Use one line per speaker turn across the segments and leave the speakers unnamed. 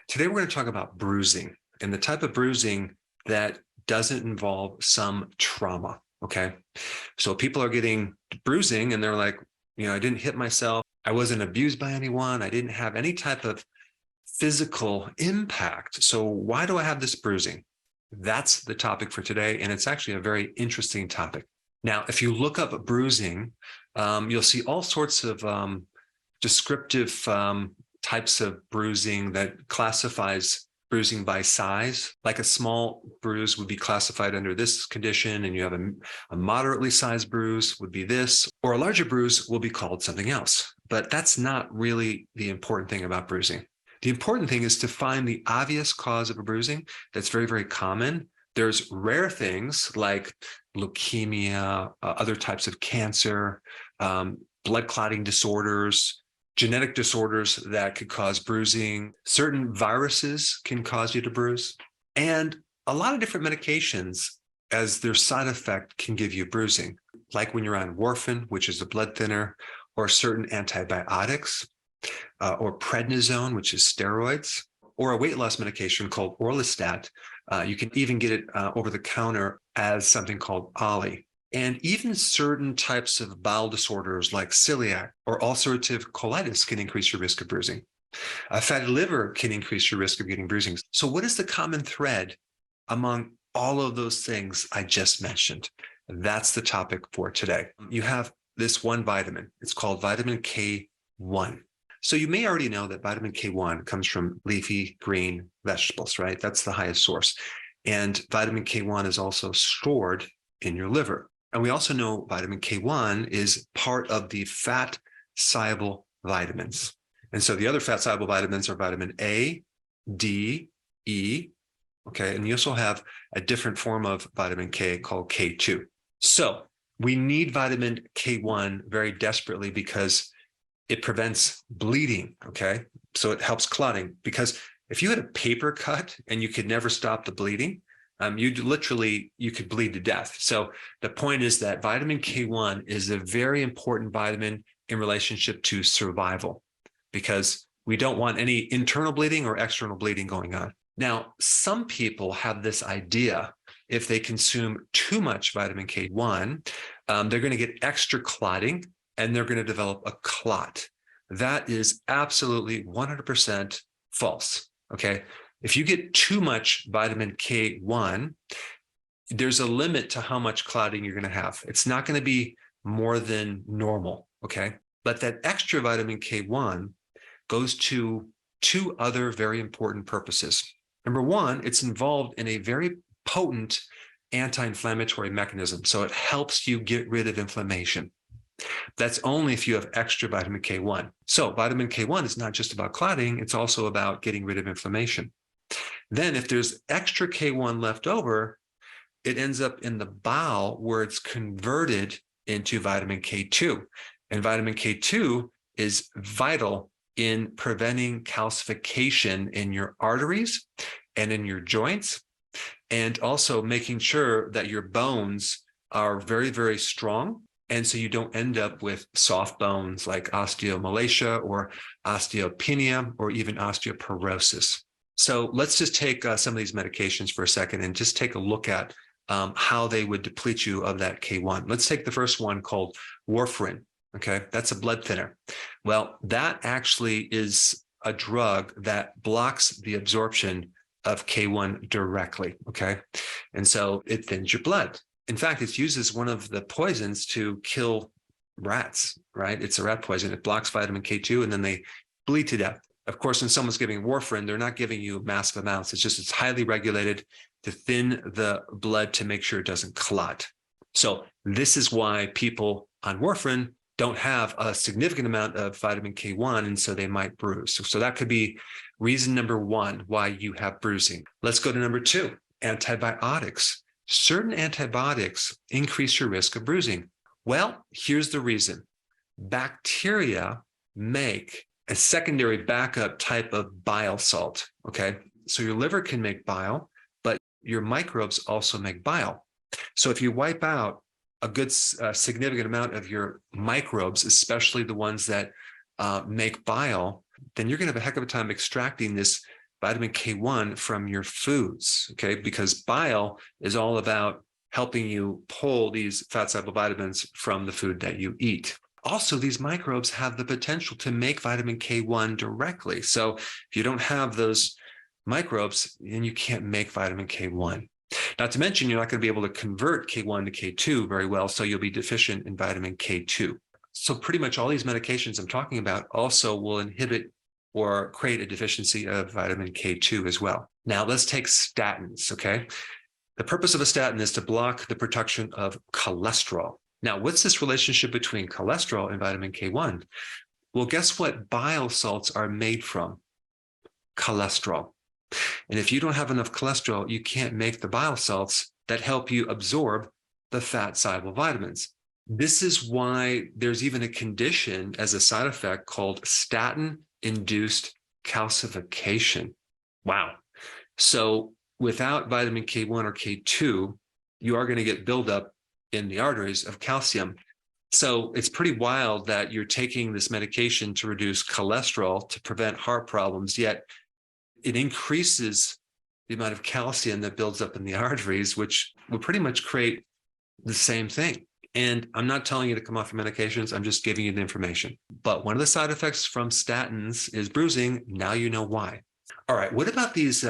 Today, we're going to talk about bruising and the type of bruising that doesn't involve some trauma. Okay. So people are getting bruising and they're like, I didn't hit myself. I wasn't abused by anyone. I didn't have any type of physical impact. So why do I have this bruising? That's the topic for today. And it's actually a very interesting topic. Now, if you look up bruising, you'll see all sorts of descriptive types of bruising that classifies bruising by size. Like a small bruise would be classified under this condition, and you have a moderately sized bruise would be this, or a larger bruise will be called something else. But that's not really the important thing about bruising. The important thing is to find the obvious cause of a bruising that's very, very common. There's rare things like leukemia, other types of cancer, blood clotting disorders, genetic disorders that could cause bruising. Certain viruses can cause you to bruise. And a lot of different medications, as their side effect, can give you bruising, like when you're on warfarin, which is a blood thinner, or certain antibiotics, or prednisone, which is steroids, or a weight loss medication called orlistat. You can even get it over the counter as something called Ollie. And even certain types of bowel disorders like celiac or ulcerative colitis can increase your risk of bruising. A fatty liver can increase your risk of getting bruising. So what is the common thread among all of those things I just mentioned? That's the topic for today. You have this one vitamin. It's called vitamin K1. So you may already know that vitamin K1 comes from leafy green vegetables, right? That's the highest source. And vitamin K1 is also stored in your liver. And we also know vitamin K1 is part of the fat-soluble vitamins. And so the other fat-soluble vitamins are vitamin A, D, E, okay? And you also have a different form of vitamin K called K2. So we need vitamin K1 very desperately because it prevents bleeding, okay? So it helps clotting, because if you had a paper cut and you could never stop the bleeding, you could bleed to death. So the point is that vitamin K1 is a very important vitamin in relationship to survival, because we don't want any internal bleeding or external bleeding going on. Now, some people have this idea, if they consume too much vitamin K1, they're going to get extra clotting and they're going to develop a clot. That is absolutely 100% false, okay? If you get too much vitamin K1, there's a limit to how much clotting you're going to have. It's not going to be more than normal, okay? But that extra vitamin K1 goes to two other very important purposes. Number one, it's involved in a very potent anti-inflammatory mechanism. So it helps you get rid of inflammation. That's only if you have extra vitamin K1. So vitamin K1 is not just about clotting, it's also about getting rid of inflammation. Then if there's extra K1 left over, it ends up in the bowel where it's converted into vitamin K2. And vitamin K2 is vital in preventing calcification in your arteries and in your joints, and also making sure that your bones are very, very strong. And so you don't end up with soft bones like osteomalacia or osteopenia or even osteoporosis. So let's just take some of these medications for a second and just take a look at how they would deplete you of that K1. Let's take the first one called warfarin. Okay, that's a blood thinner. Well, that actually is a drug that blocks the absorption of K1 directly. Okay, and so it thins your blood. In fact, it's used as one of the poisons to kill rats, right? It's a rat poison. It blocks vitamin K2 and then they bleed to death. Of course, when someone's giving warfarin, they're not giving you massive amounts. It's highly regulated to thin the blood to make sure it doesn't clot. So this is why people on warfarin don't have a significant amount of vitamin K1, and so they might bruise. So that could be reason number one why you have bruising. Let's go to number two, antibiotics. Certain antibiotics increase your risk of bruising. Well, here's the reason. Bacteria make a secondary backup type of bile salt, okay? So your liver can make bile, but your microbes also make bile. So if you wipe out a good significant amount of your microbes, especially the ones that make bile, then you're going to have a heck of a time extracting this vitamin K1 from your foods, okay? Because bile is all about helping you pull these fat-soluble vitamins from the food that you eat. Also, these microbes have the potential to make vitamin K1 directly. So if you don't have those microbes, then you can't make vitamin K1. Not to mention, you're not going to be able to convert K1 to K2 very well, so you'll be deficient in vitamin K2. So pretty much all these medications I'm talking about also will inhibit or create a deficiency of vitamin K2 as well. Now let's take statins, okay? The purpose of a statin is to block the production of cholesterol. Now, what's this relationship between cholesterol and vitamin K1? Well, guess what bile salts are made from? Cholesterol. And if you don't have enough cholesterol, you can't make the bile salts that help you absorb the fat-soluble vitamins. This is why there's even a condition as a side effect called statin-induced calcification. Wow. So without vitamin K1 or K2, you are going to get buildup in the arteries of calcium. So it's pretty wild that you're taking this medication to reduce cholesterol to prevent heart problems, yet it increases the amount of calcium that builds up in the arteries, which will pretty much create the same thing. And I'm not telling you to come off your medications. I'm just giving you the information. But one of the side effects from statins is bruising. Now you know why. All right. What about these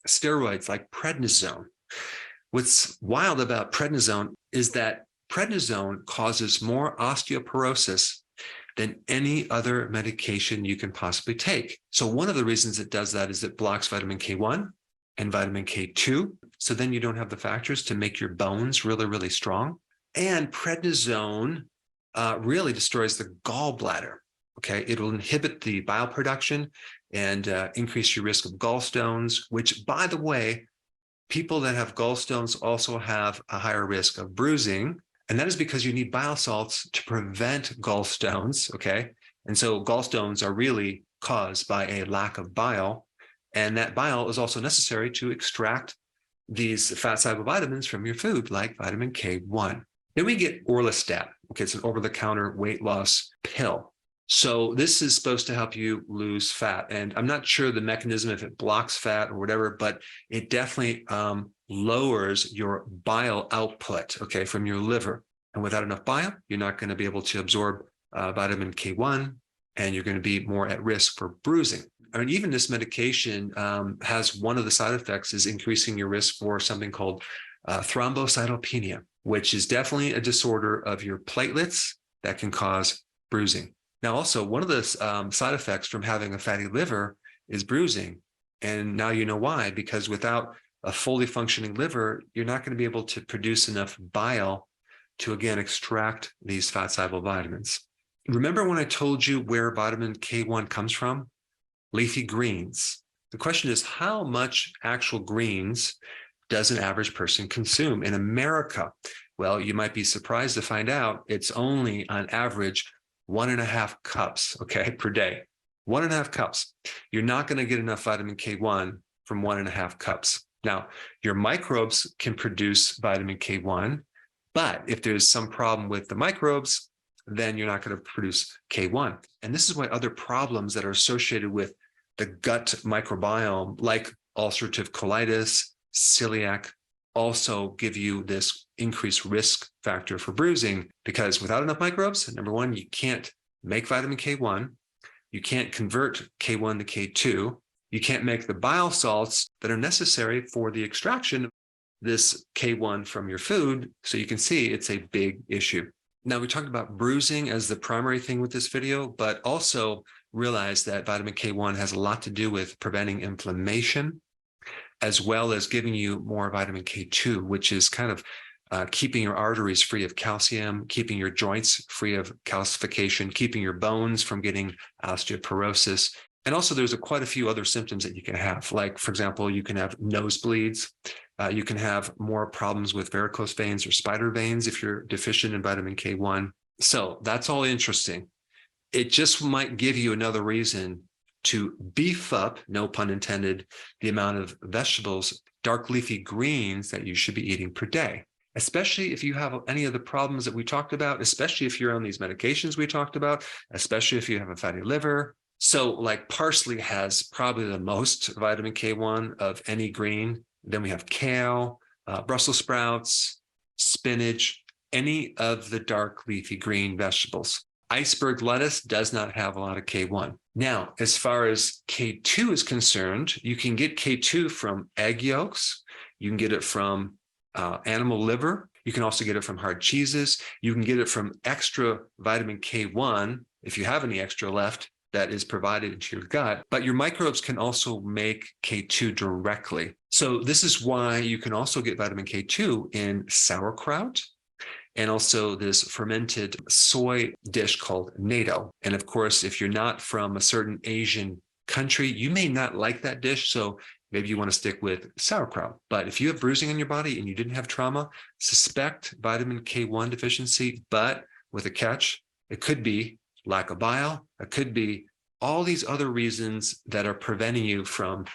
steroids like prednisone? What's wild about prednisone is that prednisone causes more osteoporosis than any other medication you can possibly take. So one of the reasons it does that is it blocks vitamin K1 and vitamin K2. So then you don't have the factors to make your bones really, really strong. And prednisone really destroys the gallbladder. Okay, it will inhibit the bile production and increase your risk of gallstones, which, by the way, people that have gallstones also have a higher risk of bruising. And that is because you need bile salts to prevent gallstones, okay? And so gallstones are really caused by a lack of bile. And that bile is also necessary to extract these fat-soluble vitamins from your food, like vitamin K1. Then we get orlistat. Okay, it's an over-the-counter weight loss pill. So this is supposed to help you lose fat. And I'm not sure the mechanism, if it blocks fat or whatever, but it definitely lowers your bile output, okay, from your liver. And without enough bile, you're not going to be able to absorb vitamin K1, and you're going to be more at risk for bruising. I mean, even this medication has one of the side effects is increasing your risk for something called thrombocytopenia, which is definitely a disorder of your platelets that can cause bruising. Now, also, one of the side effects from having a fatty liver is bruising. And now you know why, because without a fully functioning liver, you're not going to be able to produce enough bile to, again, extract these fat-soluble vitamins. Remember when I told you where vitamin K1 comes from? Leafy greens. The question is, how much actual greens does an average person consume in America? Well, you might be surprised to find out it's only on average 1.5 cups, okay, per day. 1.5 cups. You're not going to get enough vitamin K1 from 1.5 cups. Now, your microbes can produce vitamin K1, but if there's some problem with the microbes, then you're not going to produce K1. And this is why other problems that are associated with the gut microbiome, like ulcerative colitis, celiac, also give you this increased risk factor for bruising, because without enough microbes, number one, you can't make vitamin K1, you can't convert K1 to K2, you can't make the bile salts that are necessary for the extraction of this K1 from your food. So you can see it's a big issue. Now, we talked about bruising as the primary thing with this video, but also realize that vitamin K1 has a lot to do with preventing inflammation, as well as giving you more vitamin K2, which is kind of keeping your arteries free of calcium, keeping your joints free of calcification, keeping your bones from getting osteoporosis. And also there's quite a few other symptoms that you can have. Like, for example, you can have nosebleeds. You can have more problems with varicose veins or spider veins if you're deficient in vitamin K1. So that's all interesting. It just might give you another reason to beef up, no pun intended, the amount of vegetables, dark leafy greens that you should be eating per day, especially if you have any of the problems that we talked about, especially if you're on these medications we talked about, especially if you have a fatty liver, So like parsley has probably the most vitamin K1 of any green. Then we have kale, Brussels sprouts, spinach, any of the dark leafy green vegetables. Iceberg lettuce does not have a lot of K1. Now, as far as K2 is concerned, you can get K2 from egg yolks. You can get it from animal liver. You can also get it from hard cheeses. You can get it from extra vitamin K1 if you have any extra left that is provided into your gut, but your microbes can also make K2 directly. So this is why you can also get vitamin K2 in sauerkraut and also this fermented soy dish called natto. And of course, if you're not from a certain Asian country, you may not like that dish. So maybe you want to stick with sauerkraut. But if you have bruising on your body and you didn't have trauma, suspect vitamin K1 deficiency, but with a catch. It could be lack of bile. It could be all these other reasons that are preventing you from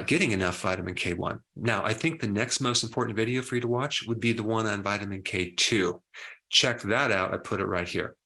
getting enough vitamin K1. Now, I think the next most important video for you to watch would be the one on vitamin K2. Check that out. I put it right here.